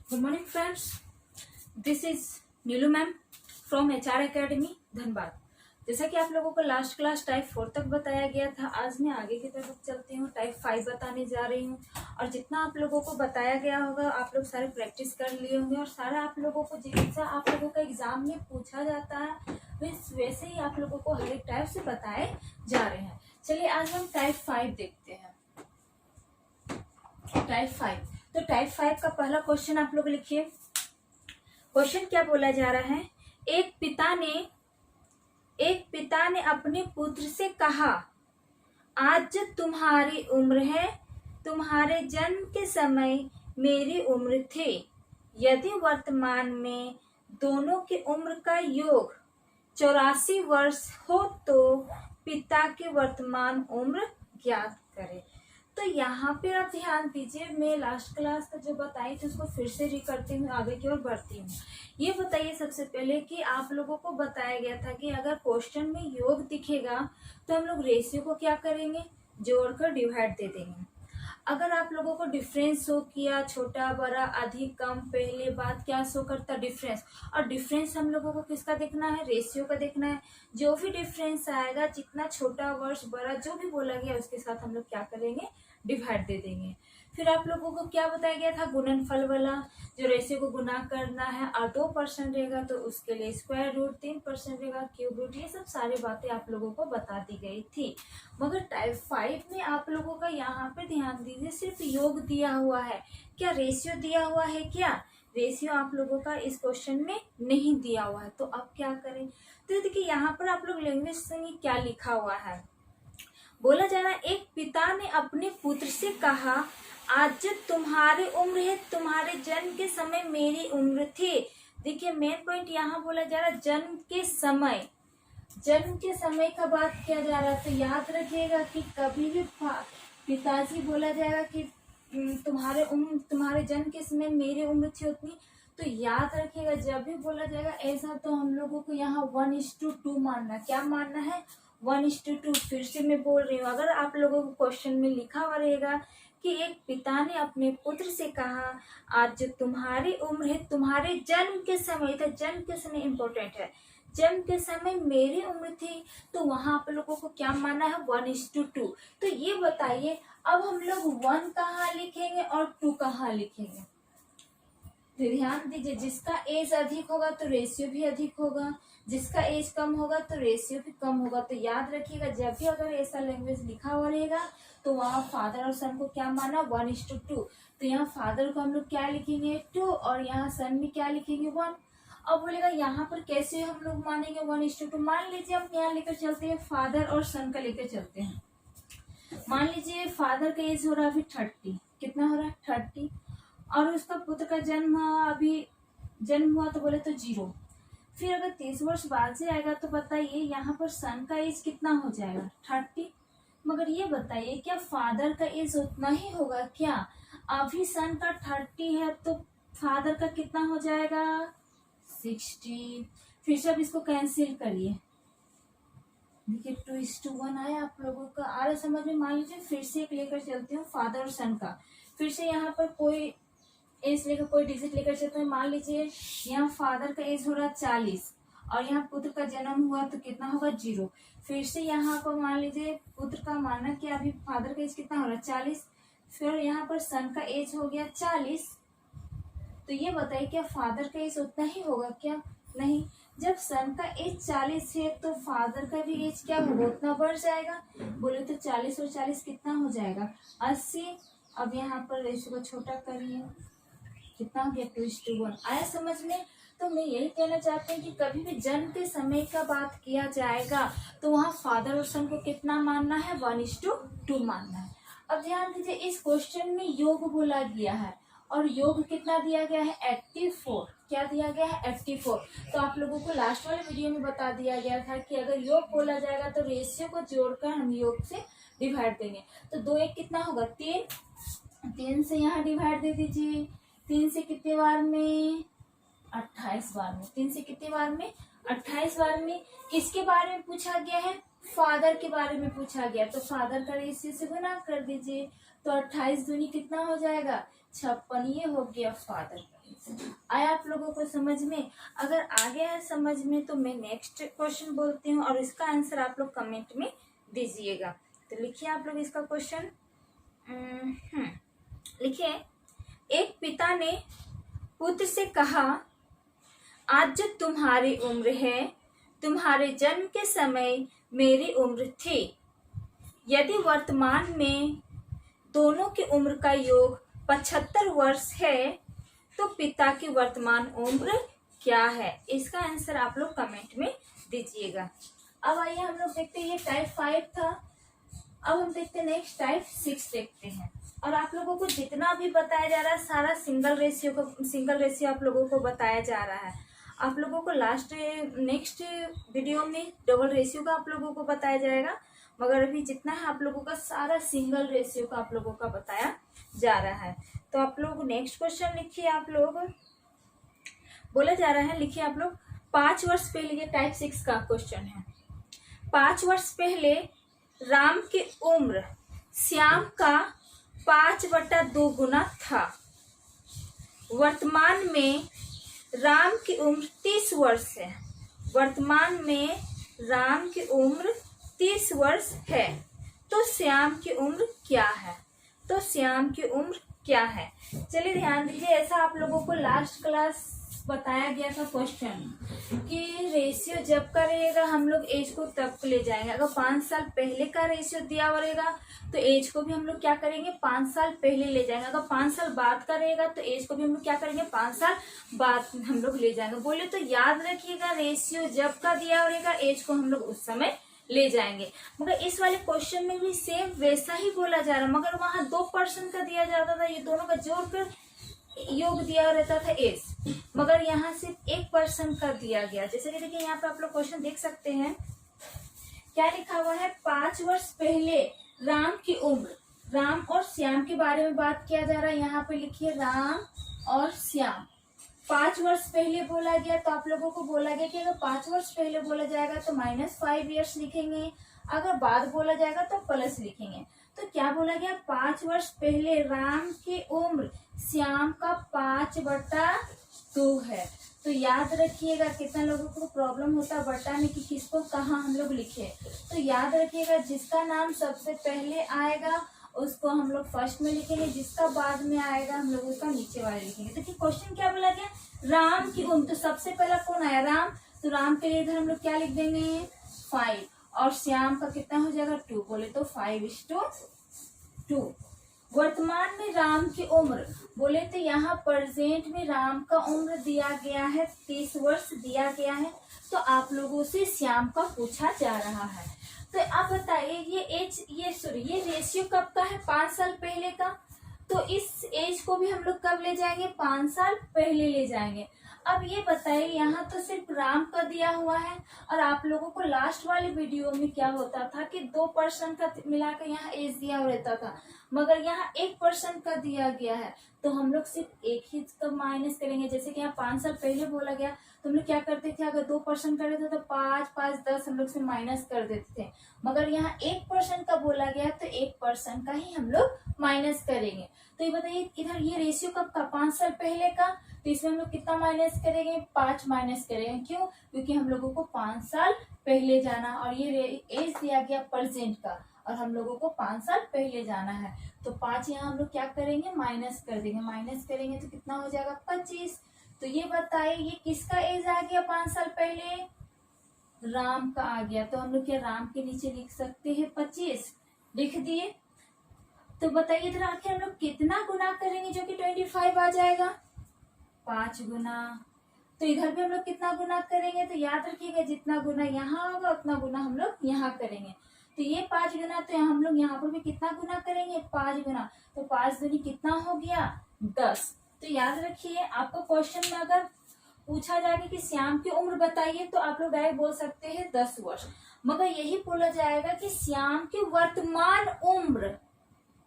Good morning friends, this is Neelu ma'am from HR academy Dhanbad. जैसा कि आप लोगों को लास्ट क्लास टाइप 4 तक बताया गया था, आज मैं आगे की तरफ चलती हूँ, टाइप 5 बताने जा रही हूँ। और जितना आप लोगों को बताया गया होगा आप लोग सारे प्रैक्टिस कर लिए होंगे और सारा आप लोगों को जैसा आप लोगों का एग्जाम में पूछा जाता है वैसे ही आप लोगों को हर एक टाइप से बताए जा रहे हैं। चलिए आज हम टाइप 5 देखते हैं। टाइप 5, तो टाइप 5 का पहला क्वेश्चन आप लोग लिखिए। क्वेश्चन क्या बोला जा रहा है, एक पिता ने अपने पुत्र से कहा, आज तुम्हारी उम्र है, तुम्हारे जन्म के समय मेरी उम्र थी। यदि वर्तमान में दोनों की उम्र का योग 84 वर्ष हो तो पिता की वर्तमान उम्र ज्ञात करें। तो यहाँ पे आप ध्यान दीजिए, मैं लास्ट क्लास का जो बताई थी उसको फिर से रिकरती हूँ, आगे की ओर बढ़ती हूँ। ये बताइए सबसे पहले कि आप लोगों को बताया गया था कि अगर क्वेश्चन में योग दिखेगा तो हम लोग रेशियो को क्या करेंगे, जोड़कर डिवाइड दे देंगे। अगर आप लोगों को डिफरेंस शो किया, छोटा बड़ा अधिक कम, पहले बात क्या शो करता, डिफरेंस। और डिफरेंस हम लोगों को किसका देखना है, रेशियो का देखना है। जो भी डिफरेंस आएगा, जितना छोटा वर्ष बड़ा जो भी बोला गया उसके साथ हम लोग क्या करेंगे, डिवाइड दे देंगे। फिर आप लोगों को क्या बताया गया था, गुणनफल वाला, जो रेशियो को गुना करना है और 2% रहेगा तो उसके लिए स्क्वायर रूट, 3% रहेगा क्यूब रूट, ये सब सारी बातें आप लोगों को बता दी गई थी। मगर टाइप 5 में आप लोगों का यहाँ पे ध्यान दीजिए, सिर्फ योग दिया हुआ है, क्या रेशियो दिया हुआ है, क्या रेशियो आप लोगों का इस क्वेश्चन में नहीं दिया हुआ है। तो अब क्या करें, तो देखिए यहाँ पर आप लोग लैंग्वेज से क्या लिखा हुआ है, बोला जा रहा है एक पिता ने अपने पुत्र से कहा, आज तुम्हारी उम्र है, तुम्हारे जन्म के समय मेरी उम्र थी। देखिए मेन पॉइंट यहाँ बोला जा रहा है जन्म के समय का बात किया जा रहा है। तो याद रखिएगा कि कभी भी पिताजी बोला जाएगा कि तुम्हारे जन्म के समय मेरी उम्र थी उतनी, तो याद रखिएगा जब भी बोला जाएगा ऐसा तो हम लोगों को यहाँ 1:2 मानना, क्या मानना है, 1:2। फिर से मैं बोल रही हूँ, अगर आप लोगों को क्वेश्चन में लिखा हुआ रहेगा कि एक पिता ने अपने पुत्र से कहा, आज तुम्हारी उम्र है, तुम्हारे जन्म के समय, तो जन्म के समय इंपॉर्टेंट है, जन्म के समय मेरी उम्र थी, तो वहां आप लोगों को क्या माना है, 1:2। तो ये बताइए अब हम लोग 1 कहाँ लिखेंगे और 2 कहाँ लिखेंगे। तो ध्यान दीजिए, जिसका एज अधिक होगा तो रेशियो भी अधिक होगा, जिसका एज कम होगा तो रेशियो भी कम होगा। तो याद रखिएगा जब भी अगर ऐसा लैंग्वेज लिखा हुआ रहेगा तो वहाँ फादर और सन को क्या माना, 1:2। तो यहाँ फादर को हम लोग क्या लिखेंगे, 2, और यहाँ सन में क्या लिखेंगे, 1। अब बोलेगा यहाँ पर कैसे हम लोग मानेंगे 1:2। मान लीजिए हम यहाँ लेकर चलते हैं, फादर और सन का लेकर चलते हैं। मान लीजिए फादर का एज हो रहा है अभी 30, कितना हो रहा है, 30, और उसका पुत्र का अभी जन्म हुआ तो बोले तो 0। फिर अगर 30 वर्ष बाद से आएगा तो बताइए यहाँ पर सन का एज कितना हो जाएगा, 30। मगर ये बताइए क्या फादर का एज उतना ही होगा क्या, अभी सन का 30 है तो फादर का कितना हो जाएगा, 60। फिर से अब इसको कैंसिल करिए, देखिए 2:1 आया, आप लोगों का आ रहा समझ में। मान लीजिए फिर से एक लेकर चलते हूँ फादर और सन का, फिर से यहाँ पर कोई एज लेकर कोई डिजिट लेकर चलते हैं। मान लीजिए यहाँ फादर का एज हो रहा 40 और यहाँ पुत्र का जन्म हुआ तो कितना होगा, 0। फिर से यहाँ पर मान लीजिए पुत्र का माना कि अभी फादर का एज कितना हो रहा है, 40, फिर यहाँ पर सन का एज हो गया 40। तो ये बताइए क्या फादर का एज उतना ही होगा क्या, नहीं। जब सन का एज 40 है तो फादर का भी एज क्या होगा, उतना बढ़ जाएगा। बोले तो 40 और 40 कितना हो जाएगा, 80। अब यहाँ पर रेशियो को छोटा करिए, कितना हो गया, 2:1 आया समझ में। तो मैं यही कहना चाहती हूँ कि कभी भी जन्म के समय का बात किया जाएगा तो वहाँ फादर और सन को कितना मानना है, 1:2 मानना है। अब ध्यान दीजिए इस क्वेश्चन में योग बोला गया है और योग कितना दिया गया है, 84। क्या दिया गया है, 84। तो आप लोगों को लास्ट वाले वीडियो में बता दिया गया था कि अगर योग बोला जाएगा तो रेशियो को जोड़कर हम योग से डिवाइड देंगे। तो 2 1 कितना होगा, 3 से यहाँ डिवाइड दे दीजिए, 3 से कितने बार में, 28 बार में, 3 से कितने बार में, 28 बार में। किसके बारे में पूछा गया है, फादर के बारे में पूछा गया, तो फादर का रेशियो से गुना कर दीजिए। तो 28 दूनी कितना हो जाएगा 56। ये हो गया फादर। आया आप लोगों को समझ में? अगर आ गया है समझ में तो मैं नेक्स्ट क्वेश्चन बोलती हूँ और इसका आंसर आप लोग कमेंट में दीजिएगा। तो लिखिए आप लोग इसका क्वेश्चन। लिखिए, एक पिता ने पुत्र से कहा, आज जो तुम्हारी उम्र है, तुम्हारे जन्म के समय मेरी उम्र थी। यदि वर्तमान में दोनों की उम्र का योग 75 वर्ष है तो पिता की वर्तमान उम्र क्या है? इसका आंसर आप लोग कमेंट में दीजिएगा। अब आइए हम लोग देखते हैं, ये टाइप 5 था। अब हम देखते हैं नेक्स्ट टाइप 6 देखते हैं। और आप लोगों को जितना भी बताया जा रहा है सारा सिंगल रेशियो आप लोगों को बताया जा रहा है। आप लोगों को नेक्स्ट वीडियो में डबल रेशियो का आप लोगों को बताया जाएगा, मगर अभी जितना है आप लोगों का सारा सिंगल रेशियो का आप लोगों का बताया जा रहा है। तो आप लोग नेक्स्ट क्वेश्चन लिखिए। आप लोग बोला जा रहा है, लिखिए आप लोग, 5 वर्ष पहले, ये टाइप 6 का क्वेश्चन है। 5 वर्ष पहले राम की उम्र श्याम का 5/2 गुना था। वर्तमान में राम की उम्र 30 वर्ष है। वर्तमान में राम की उम्र 30 वर्ष है तो श्याम की उम्र क्या है? तो श्याम की उम्र क्या है? चलिए ध्यान दीजिए, ऐसा आप लोगों को लास्ट क्लास बताया गया था क्वेश्चन कि रेशियो जब का रहेगा हम लोग एज को तब ले जाएंगे। अगर 5 साल पहले का रेशियो दिया रहेगा तो एज को भी हम लोग क्या करेंगे 5 साल पहले ले जाएंगे। अगर 5 साल बाद का रहेगा तो एज को भी हम लोग क्या करेंगे 5 साल बाद हम लोग ले जाएंगे। बोले तो याद रखिएगा, रेशियो जब का दिया रहेगा एज को हम लोग उस समय ले जाएंगे। मगर इस वाले क्वेश्चन में भी सेम वैसा ही बोला जा रहा है, मगर वहां 2% का दिया जाता था, ये दोनों का जोड़कर योग दिया रहता था एज, मगर यहाँ सिर्फ 1% का दिया गया। जैसे कि देखिए यहाँ पे आप लोग क्वेश्चन देख सकते हैं, क्या लिखा हुआ है, 5 वर्ष पहले राम की उम्र, राम और श्याम के बारे में बात किया जा रहा है। यहाँ पे लिखिए राम और श्याम। 5 वर्ष पहले बोला गया तो आप लोगों को बोला गया कि अगर 5 वर्ष पहले बोला जाएगा तो -5 ईयर्स लिखेंगे, अगर बाद बोला जाएगा तो प्लस लिखेंगे। तो क्या बोला गया, 5 वर्ष पहले राम की उम्र श्याम का 5/2 है। तो याद रखिएगा, कितना लोगों को प्रॉब्लम होता है बटा में कि किसको कहाँ हम लोग लिखे। तो याद रखिएगा, जिसका नाम सबसे पहले आएगा उसको हम लोग फर्स्ट में लिखेंगे, जिसका बाद में आएगा हम लोग उसका नीचे वाले लिखेंगे। तो क्वेश्चन क्या बोला गया, राम की उम्र, तो सबसे पहला कौन आया, राम, तो राम के लिए इधर हम लोग क्या लिख देंगे 5, और श्याम का कितना हो जाएगा 2, बोले तो 5:2। वर्तमान में राम की उम्र, बोले तो यहाँ प्रेजेंट में राम का उम्र दिया गया है 30 वर्ष दिया गया है, तो आप लोगों से श्याम का पूछा जा रहा है। तो आप बताइए ये रेशियो कब का है, 5 साल पहले का, तो इस एज को भी हम लोग कब ले जाएंगे 5 साल पहले ले जाएंगे। अब ये बताइए, यहाँ तो सिर्फ राम का दिया हुआ है और आप लोगों को लास्ट वाले वीडियो में क्या होता था कि 2% का मिलाकर यहाँ एज दिया रहता था, मगर यहाँ 1% का दिया गया है, तो हम लोग सिर्फ एक ही का माइनस करेंगे। जैसे कि यहाँ 5 साल पहले बोला गया तो हम लोग क्या करते थे, अगर 2% कर देते तो 5, 5, 10 हम लोग से माइनस कर देते थे, मगर यहाँ 1% का बोला गया तो 1% का ही हम लोग माइनस करेंगे। तो ये बताइए, इधर ये रेशियो कब का, 5 साल पहले का, तो इसमें हम लोग कितना माइनस करेंगे 5 माइनस करेंगे। क्यों, क्योंकि हम लोगों को 5 साल पहले जाना, और ये एज दिया गया प्रेजेंट का और हम लोगों को 5 साल पहले जाना है, तो 5 यहाँ हम लोग क्या करेंगे माइनस कर देंगे। माइनस करेंगे तो कितना हो जाएगा 25। तो ये बताइए, ये किसका एज आ गया 5 साल पहले, राम का आ गया, तो हम लोग क्या राम के नीचे लिख सकते हैं 25, लिख दिए। तो बताइए इधर आखिर हम लोग कितना गुना करेंगे जो कि 25 आ जाएगा, 5 गुना। तो इधर भी हम लोग कितना गुना करेंगे, तो याद रखिएगा जितना गुना यहाँ होगा उतना गुना हम लोग यहाँ करेंगे। तो ये 5 गुना, तो हम लोग यहाँ पर भी कितना गुना करेंगे 5 गुना, तो 5 दूनी कितना हो गया 10। तो याद रखिए, आपको क्वेश्चन में अगर पूछा जाएगा कि श्याम की उम्र बताइए तो आप लोग डायरेक्ट बोल सकते हैं 10 वर्ष, मगर यही बोला जाएगा कि श्याम की वर्तमान उम्र,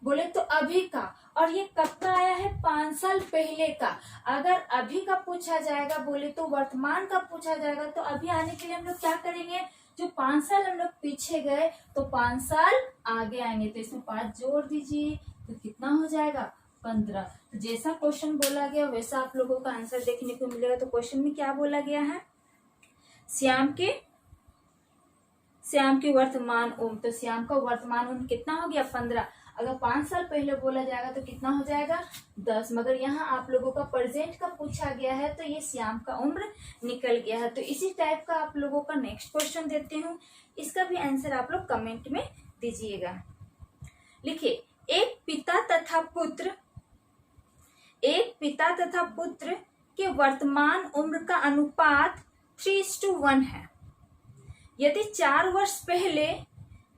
बोले तो अभी का, और ये कब का आया है 5 साल पहले का। अगर अभी का पूछा जाएगा, बोले तो वर्तमान का पूछा जाएगा, तो अभी आने के लिए हम लोग क्या करेंगे, जो 5 साल हम लोग पीछे गए तो 5 साल आगे आएंगे, तो इसमें 5 जोड़ दीजिए, तो तो कितना हो जाएगा 15। तो जैसा क्वेश्चन बोला गया वैसा आप लोगों का आंसर देखने को मिलेगा। तो क्वेश्चन में क्या बोला गया है, श्याम की वर्तमान उम्र, तो श्याम का वर्तमान उम्र कितना हो गया 15। अगर 5 साल पहले बोला जाएगा तो कितना हो जाएगा 10, मगर यहाँ आप लोगों का प्रेजेंट का पूछा गया है तो ये श्याम का उम्र निकल गया है। तो इसी टाइप का आप लोगों का नेक्स्ट क्वेश्चन देती हूँ, इसका भी आंसर आप लोग कमेंट में दीजिएगा। लिखिए, एक पिता तथा पुत्र के वर्तमान उम्र का अनुपात 3:1 है। यदि 4 वर्ष पहले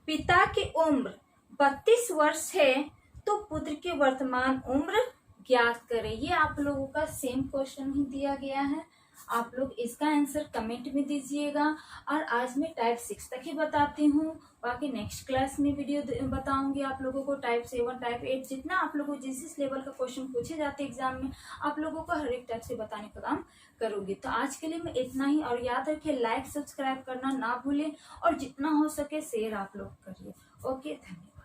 पिता की उम्र 32 वर्ष है तो पुत्र की वर्तमान उम्र ज्ञात करें। ये आप लोगों का सेम क्वेश्चन ही दिया गया है, आप लोग इसका आंसर कमेंट में दीजिएगा। और आज मैं टाइप 6 तक ही बताती हूँ, बाकी नेक्स्ट क्लास में वीडियो बताऊंगी आप लोगों को टाइप 7 टाइप 8 जितना आप लोगों को जिस लेवल का क्वेश्चन पूछे जाते हैं एग्जाम में आप लोगों को हर एक टाइप से बताने का काम करूंगी। तो आज के लिए मैं इतना ही, और याद रखिए लाइक सब्सक्राइब करना ना भूलें और जितना हो सके शेयर आप लोग करिए। ओके, धन्यवाद।